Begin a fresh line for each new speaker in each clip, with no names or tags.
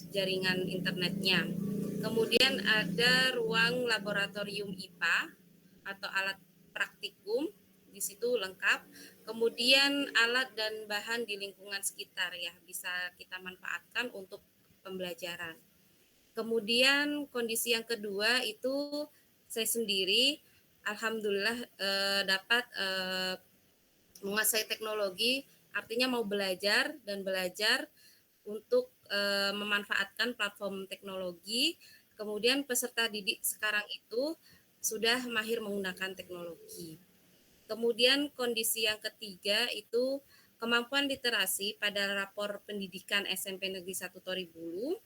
jaringan internetnya. Kemudian ada ruang laboratorium IPA atau alat praktikum, di situ lengkap. Kemudian alat dan bahan di lingkungan sekitar ya bisa kita manfaatkan untuk pembelajaran. Kemudian kondisi yang kedua itu saya sendiri alhamdulillah dapat menguasai teknologi, artinya mau belajar untuk memanfaatkan platform teknologi. Kemudian peserta didik sekarang itu sudah mahir menggunakan teknologi. Kemudian kondisi yang ketiga itu kemampuan literasi pada rapor pendidikan SMP Negeri 1 Toribulu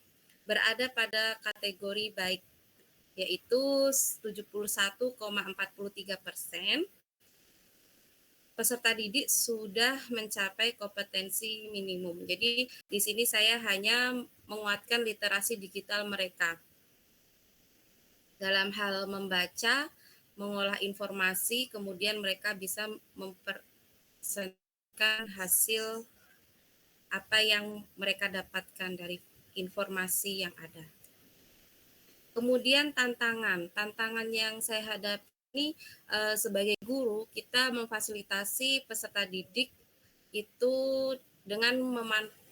berada pada kategori baik, yaitu 71,43%. Peserta didik sudah mencapai kompetensi minimum. Jadi di sini saya hanya menguatkan literasi digital mereka dalam hal membaca, mengolah informasi, kemudian mereka bisa mempresentasikan hasil apa yang mereka dapatkan dari informasi yang ada. Kemudian tantangan yang saya hadapi ini sebagai guru, kita memfasilitasi peserta didik itu dengan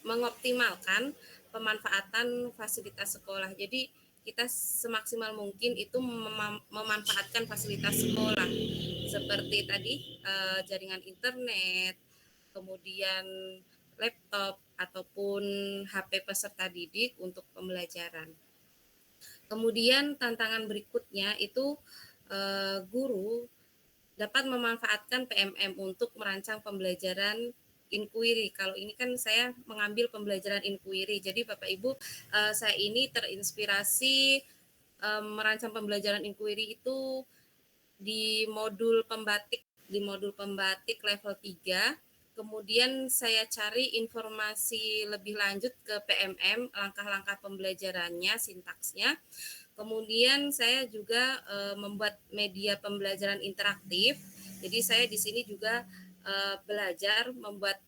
mengoptimalkan pemanfaatan fasilitas sekolah. Jadi kita semaksimal mungkin itu memanfaatkan fasilitas sekolah seperti tadi jaringan internet, kemudian laptop ataupun HP peserta didik untuk pembelajaran. Kemudian tantangan berikutnya itu guru dapat memanfaatkan PMM untuk merancang pembelajaran inquiry. Kalau ini kan saya mengambil pembelajaran inquiry. Jadi Bapak Ibu, saya ini terinspirasi merancang pembelajaran inquiry itu di modul pembatik level 3. Kemudian saya cari informasi lebih lanjut ke PMM, langkah-langkah pembelajarannya, sintaksnya. Kemudian saya juga membuat media pembelajaran interaktif. Jadi saya di sini juga belajar membuat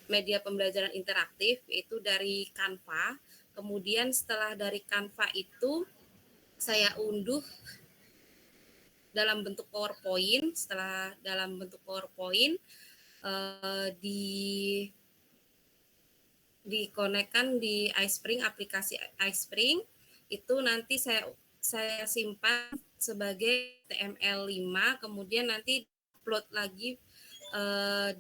media pembelajaran interaktif yaitu dari Canva. Kemudian setelah dari Canva itu saya unduh dalam bentuk PowerPoint. Setelah dalam bentuk PowerPoint dikonekkan di iSpring, aplikasi iSpring itu nanti saya simpan sebagai HTML5, kemudian nanti upload lagi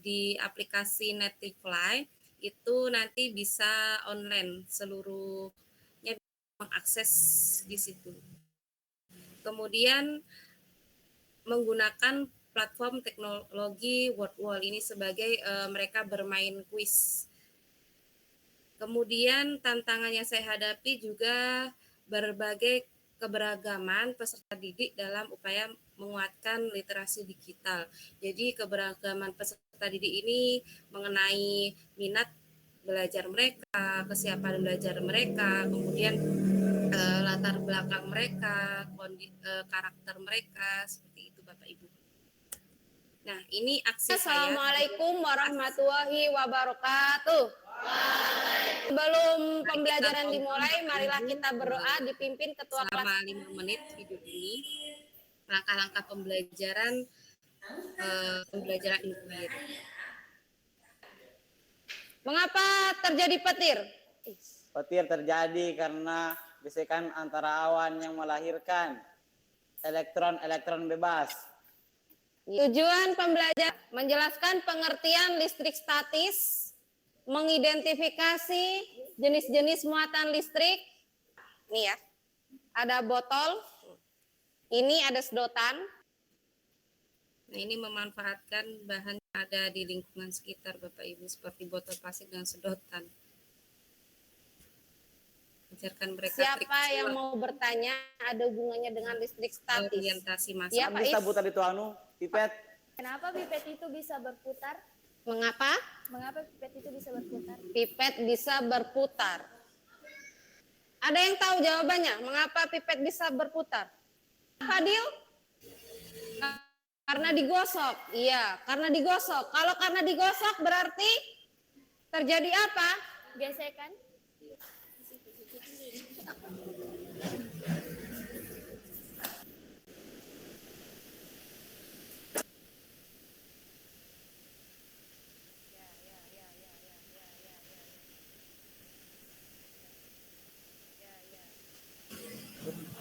di aplikasi Netlify, itu nanti bisa online, seluruhnya mengakses di situ. Kemudian menggunakan platform teknologi WordWall ini sebagai mereka bermain kuis. Kemudian tantangan yang saya hadapi juga berbagai keberagaman peserta didik dalam upaya menguatkan literasi digital. Jadi keberagaman peserta didik ini mengenai minat belajar mereka, kesiapan belajar mereka, kemudian latar belakang mereka, karakter mereka, seperti itu Bapak Ibu. Nah, ini aksi saya.
Assalamualaikum warahmatullahi wabarakatuh. Sebelum pembelajaran dimulai, marilah kita berdoa dipimpin ketua kelas.
Selama 5 menit video ini, langkah-langkah pembelajaran inquiry.
Mengapa terjadi petir?
Petir terjadi karena gesekan antara awan yang melahirkan elektron-elektron bebas.
Tujuan pembelajaran menjelaskan pengertian listrik statis, mengidentifikasi jenis-jenis muatan listrik. Nih ya, ada botol, ini ada sedotan.
Nah, ini memanfaatkan bahan yang ada di lingkungan sekitar Bapak Ibu, seperti botol plastik dan sedotan. Ajarkan mereka
siapa yang mau bertanya ada hubungannya dengan listrik statis?
Orientasi masa.
Ya, Pak
Bisa putar itu pipet.
Kenapa pipet itu bisa berputar?
Mengapa?
Mengapa pipet itu bisa berputar?
Pipet bisa berputar. Ada yang tahu jawabannya? Mengapa pipet bisa berputar? Fadil? Karena digosok. Iya, karena digosok. Kalau karena digosok berarti terjadi apa?
Gesekan?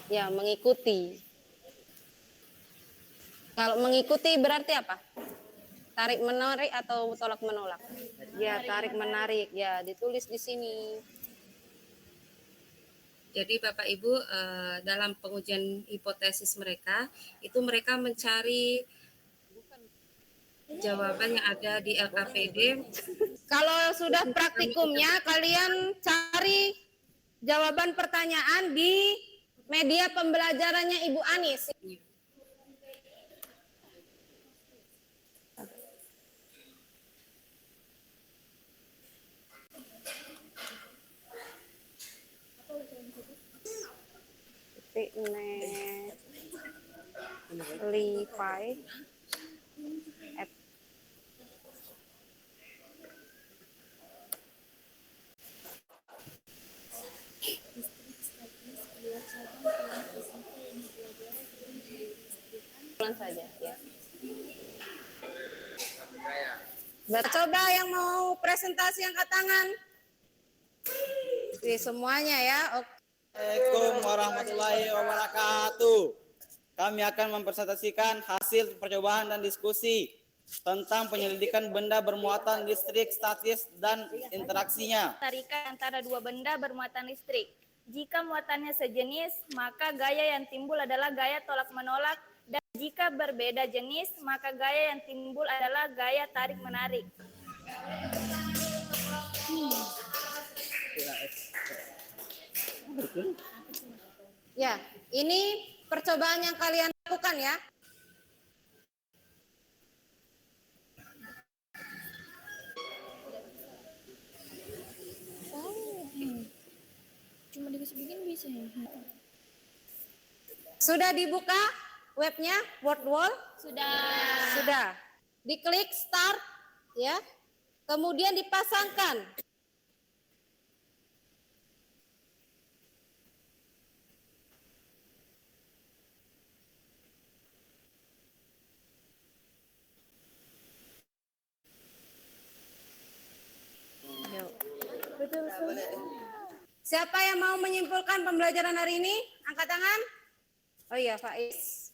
Ya, mengikuti. Kalau mengikuti berarti apa? Tarik menarik atau tolak menolak? Ya, tarik menarik. Ya, ditulis di sini.
Jadi Bapak Ibu dalam pengujian hipotesis mereka itu mereka mencari jawaban yang ada di LKPD.
Kalau sudah praktikumnya, kalian cari jawaban pertanyaan di media pembelajarannya Ibu Anis. Netlify app. Pelan saja, ya. Coba yang mau presentasi angkat tangan. Oke, semuanya ya. Oke.
Assalamualaikum warahmatullahi wabarakatuh. Kami akan mempresentasikan hasil percobaan dan diskusi tentang penyelidikan benda bermuatan listrik statis dan interaksinya.
Tarikan antara dua benda bermuatan listrik. Jika muatannya sejenis, maka gaya yang timbul adalah gaya tolak-menolak, dan jika berbeda jenis, maka gaya yang timbul adalah gaya tarik-menarik.
Ya, ini percobaan yang kalian lakukan ya.
Cuma dibikin bisa ya?
Sudah dibuka webnya WordWall? Sudah. Diklik start ya. Kemudian dipasangkan. Siapa yang mau menyimpulkan pembelajaran hari ini? Angkat tangan. Oh iya, Faiz.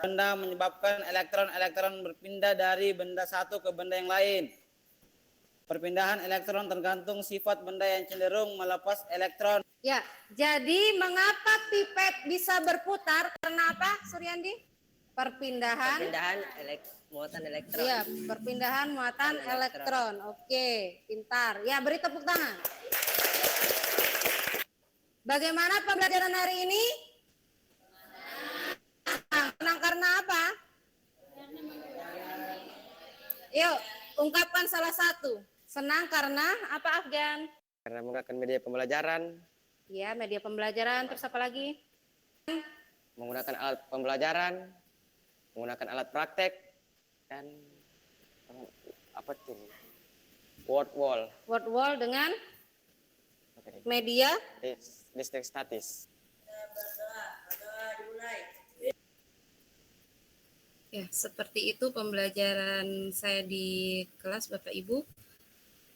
Benda menyebabkan elektron-elektron berpindah dari benda satu ke benda yang lain. Perpindahan elektron tergantung sifat benda yang cenderung melepas elektron.
Ya, jadi mengapa pipet bisa berputar? Karena apa, Suryandi? Perpindahan
Muatan elektron.
Iya, perpindahan muatan elektron. Oke, pintar. Ya, beri tepuk tangan. Bagaimana pembelajaran hari ini? Senang karena apa? Yuk, ungkapkan salah satu. Senang karena apa, Afgan?
Karena menggunakan media pembelajaran,
Ya, media pembelajaran. Terus apa lagi?
menggunakan alat pembelajaran, menggunakan alat praktek, dan apa tuh? WordWall.
WordWall dengan media.
Listrik statis.
Ya, seperti itu pembelajaran saya di kelas Bapak Ibu.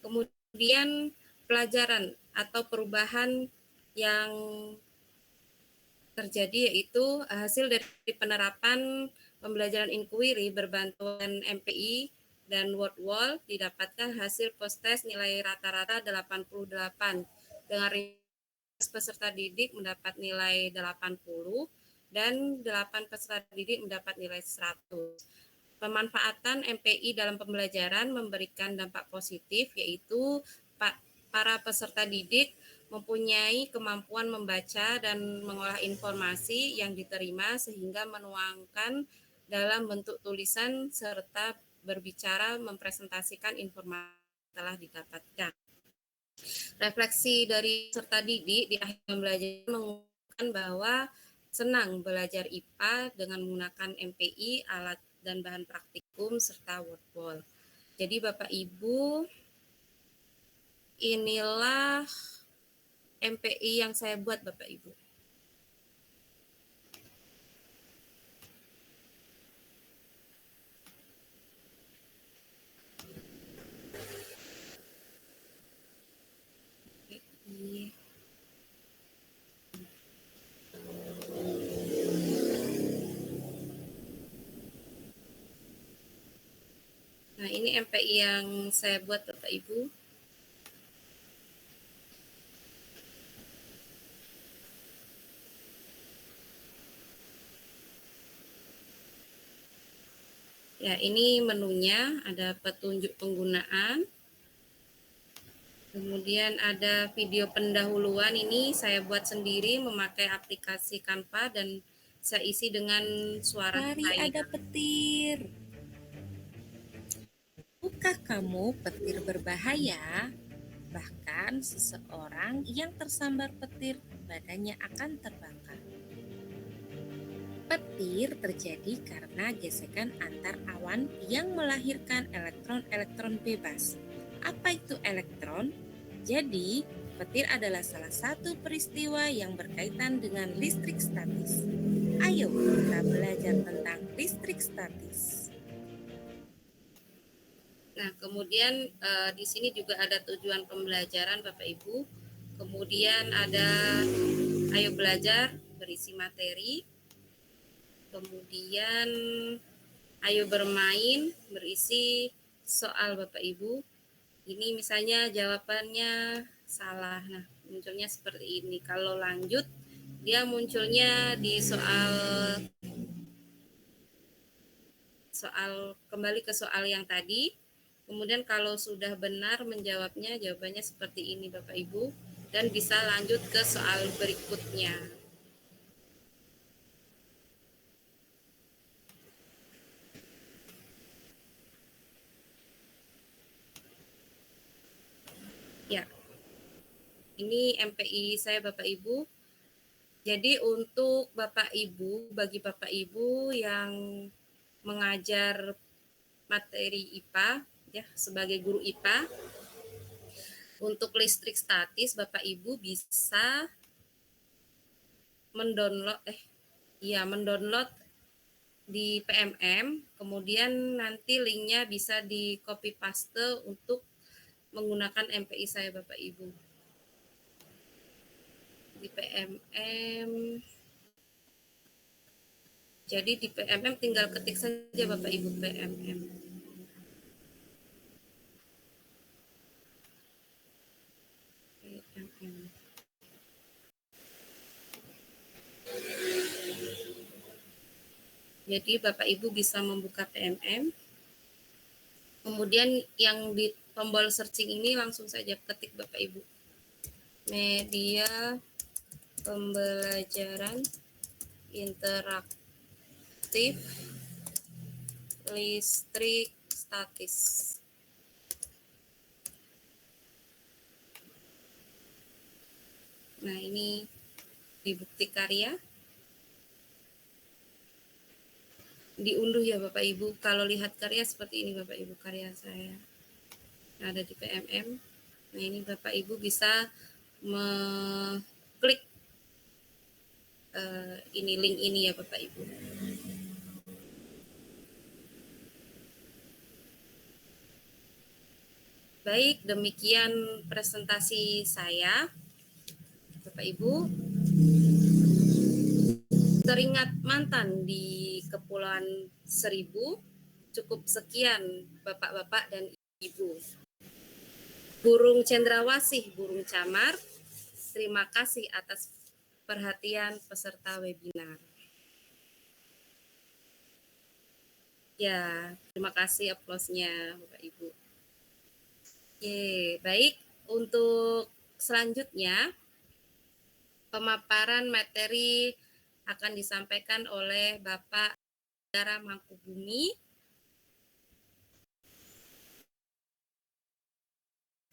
Kemudian pelajaran atau perubahan yang terjadi yaitu hasil dari penerapan pembelajaran inquiry berbantuan MPI dan WordWall didapatkan hasil post-test nilai rata-rata 88 dengan peserta didik mendapat nilai 80 dan 8 peserta didik mendapat nilai 100. Pemanfaatan MPI dalam pembelajaran memberikan dampak positif yaitu para peserta didik mempunyai kemampuan membaca dan mengolah informasi yang diterima sehingga menuangkan dalam bentuk tulisan serta berbicara mempresentasikan informasi yang telah didapatkan. Refleksi dari peserta didik di akhir pembelajaran mengungkapkan bahwa senang belajar IPA dengan menggunakan MPI, alat dan bahan praktikum serta WordWall. Jadi Bapak Ibu, inilah MPI yang saya buat Bapak Ibu. MPI. Nah, ini MPI yang saya buat Bapak Ibu. Ya, ini menunya, ada petunjuk penggunaan. Kemudian ada video pendahuluan, ini saya buat sendiri memakai aplikasi Canva dan saya isi dengan suara
Mari
saya.
ada petir. Tahukah kamu petir berbahaya? Bahkan seseorang yang tersambar petir badannya akan terbakar. Petir terjadi karena gesekan antar awan yang melahirkan elektron-elektron bebas. Apa itu elektron? Jadi, petir adalah salah satu peristiwa yang berkaitan dengan listrik statis. Ayo kita belajar tentang listrik statis.
Nah, kemudian di sini juga ada tujuan pembelajaran Bapak Ibu. Kemudian ada ayo belajar berisi materi. Kemudian ayo bermain berisi soal Bapak Ibu. Ini misalnya jawabannya salah. Nah, munculnya seperti ini. Kalau lanjut, dia munculnya di soal kembali ke soal yang tadi. Kemudian kalau sudah benar menjawabnya, jawabannya seperti ini Bapak Ibu. Dan bisa lanjut ke soal berikutnya. Ya, ini MPI saya Bapak Ibu. Jadi untuk Bapak Ibu, bagi Bapak Ibu yang mengajar materi IPA, ya sebagai guru IPA, untuk listrik statis Bapak Ibu bisa mendownload di PMM, kemudian nanti linknya bisa di copy paste untuk menggunakan MPI saya Bapak Ibu. Di PMM. Jadi di PMM tinggal ketik saja Bapak Ibu PMM. PMM. Jadi Bapak Ibu bisa membuka PMM. Kemudian yang di tombol searching ini langsung saja ketik Bapak Ibu. Media pembelajaran interaktif listrik statis. Nah, ini di bukti karya. Diunduh ya Bapak Ibu. Kalau lihat karya seperti ini Bapak Ibu, karya saya. Nah, ada di PMM. Nah, ini Bapak Ibu bisa mengklik ini link ini ya Bapak Ibu. Baik, demikian presentasi saya Bapak Ibu. Teringat mantan di Kepulauan Seribu. Cukup sekian Bapak-bapak dan Ibu. Burung cendrawasih, burung camar, terima kasih atas perhatian peserta webinar. Ya, terima kasih aplausnya Bapak Ibu. Oke, baik. Untuk selanjutnya, pemaparan materi akan disampaikan oleh Bapak Negara Mangkubumi,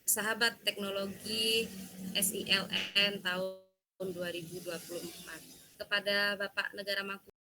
Sahabat Teknologi SILN tahun 2024. Kepada Bapak Negara Mangkubumi,